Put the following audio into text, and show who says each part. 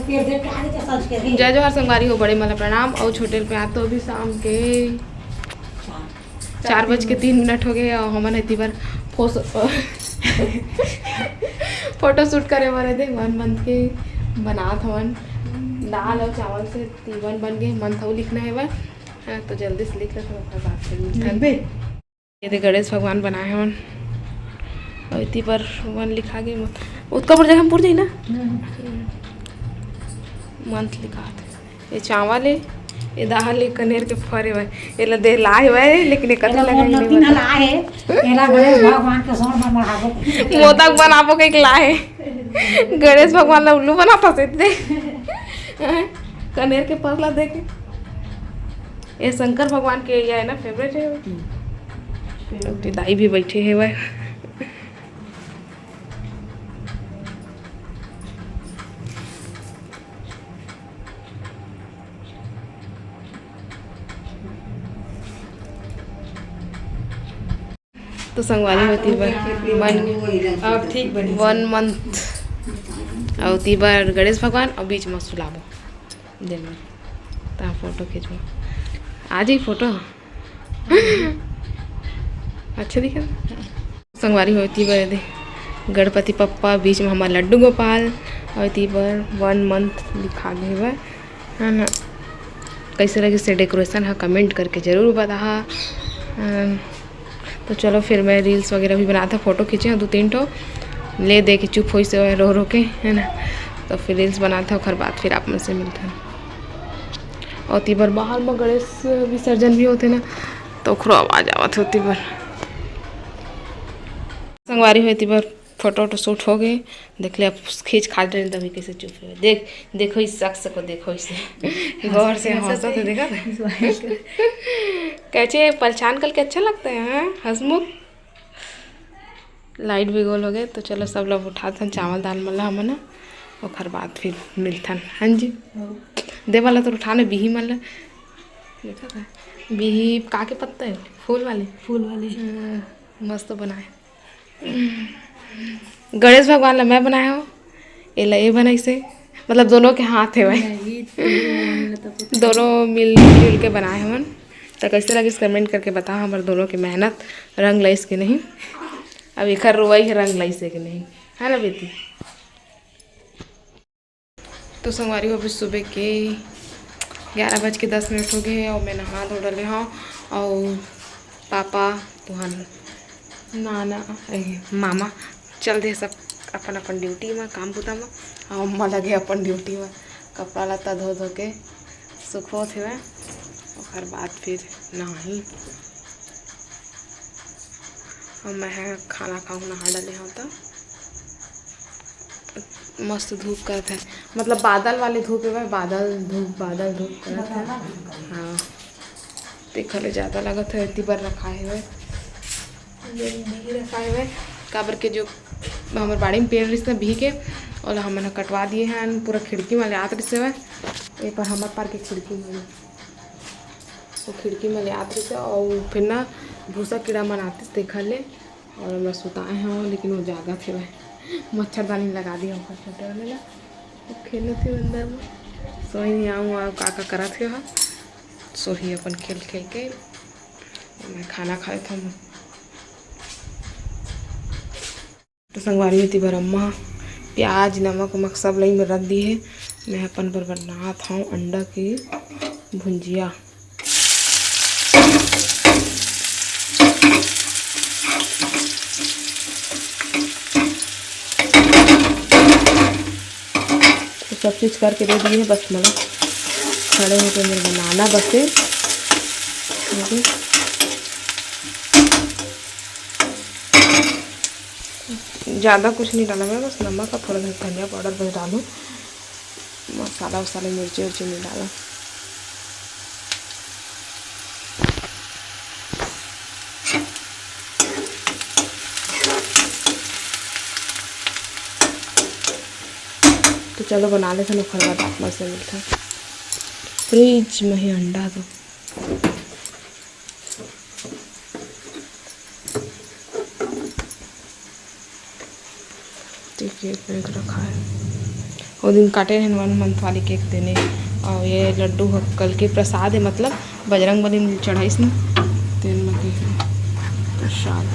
Speaker 1: जय जोहार संगवारी हो, बड़े मला प्रणाम। और छोटे पे तो अभी शाम के 4:03 हो गए और हमन इतनी बार फोटो शूट करे बरे थे 1 मंथ के बनात हवन। दाल और चावल से तीवन बन गए, मंथ और लिखना है वह तो जल्दी से लिख लेते बात। ये थे गणेश भगवान बनाए हवन और इतनी पर वन लिखा गए उसका पर जगह हम पूर जाए ना मंथ लिखा थे। ये चावल है, ये दाल है, कनेर के फरे हुए ये ला दे लाए हुए लेकिन एक कथा लगा नहीं
Speaker 2: लाए एला गणेश भगवान के सोन में मढ़ाबो
Speaker 1: मोदक बनाबो के लाए गणेश भगवान ला उल्लू बनाता से दे कनेर के परला दे के। ये शंकर भगवान के ये है ना फेवरेट है। दाई भी बैठे हैं वह तो संगवारी होती बार
Speaker 2: अब ठीक बनी
Speaker 1: 1 मंथ और ती बार गणेश भगवान और बीच में सुलाबो दिन में ता फोटो खींचो आज ही फोटो अच्छा दिखे संगवारी होती बार दे गणपति पप्पा बीच में हमारा लड्डू गोपाल और ती बार 1 मंथ लिखा गए है ना। कैसे लगे से डेकोरेशन है कमेंट करके ज़रूर बता। तो चलो फिर मैं रील्स वगैरह भी बनाता फ़ोटो खींचे 2-3 ठो ले दे के चुप हो से रो के है ना। तो फिर रील्स बनाता हूँ बाद फिर आप मुझसे मिलता है। और ती बार बाहर में गणेश विसर्जन भी होते ना तो खरो आवाज़ आवत होती बार संगवारी होती बार फोटो वोटो शूट हो गए देख ले अब खींच खाट रहे तभी कैसे चुप हो देखो इस शख्स को देखो इसे गौर से हंसा तो देखा कैसे पहचान करके अच्छा लगता है। हाँ हंसमुख लाइट भी गोल हो गए। तो चलो सब लोग उठाते हैं चावल दाल मल्ला हम ना और बाद फिर मिलता हाँ जी दे वाला तो उठाने बिही मल्ला देखा था बिही का के पत्ता है फूल वाले मस्त बनाए। गणेश भगवान ला मैं बनाया हूँ ये बनाई से मतलब दोनों के हाथ है भाई दोनों मिल के बनाए हमन। तो कैसे लगे कमेंट करके बता हमारे दोनों की मेहनत रंग लाइस के नहीं अब एक रुआई है रंग लाइस के नहीं है ना बेटी। तो संगवारी हो अभी सुबह के 11:10 हो गए और मैं नहा धो डले हाँ और पापा तुहान नाना मामा चल दे सब अपन अपन ड्यूटी में काम बुता में और अम्मा लगे अपन ड्यूटी में कपड़ा लत्ता धो धो के सुखो थे और बाद फिर नही और मैं खाना खाऊँ नहा डाले हाँ तो मस्त धूप करते हैं मतलब बादल वाले धूप है बादल धूप करते हैं। हाँ देखने ज़्यादा लगता है इतनी बार रखा है रखा है काबर के जो हमारे बाड़ी में पेड़ रही ना भी के और हमने कटवा दिए हैं पूरा खिड़की में ले आते रही एक बार हमारे पार के खिड़की में वो खिड़की में ले आते रही और फिर ना भूसा कीड़ा मनाते देखा ले और हम सुताए हैं लेकिन वो जागा थे वह मच्छरदानी लगा दिया ऊपर छोटे वाले ला वो खेले थे अंदर में सोई नहीं आऊँ का करा थे वहाँ सोही अपन खेल के मैं खाना खाए था। तो संगवारी होती बार अम्मा प्याज नमक उमक सब लई में रख दी है। मैं अपन पर बना था अंडा की भुंजिया। तो सब चीज़ करके दे दी है बस मतलब खड़े होकर मेरे बनाना बस है। ज़्यादा कुछ नहीं डाला मैं बस नमक का थोड़ा सा धनिया पाउडर बस डालूँ मसाला वसाला मिर्ची उर्ची नहीं डाला। तो चलो बना लेते हैं फिर बाद आप से मिलता है। फ्रिज में ही अंडा दो ठीक है रखा है वो दिन काटे हैं 1 मंथ वाली केक देने। और ये लड्डू कल के प्रसाद है, मतलब बजरंग बली चढ़ाई ना तेल में प्रसाद।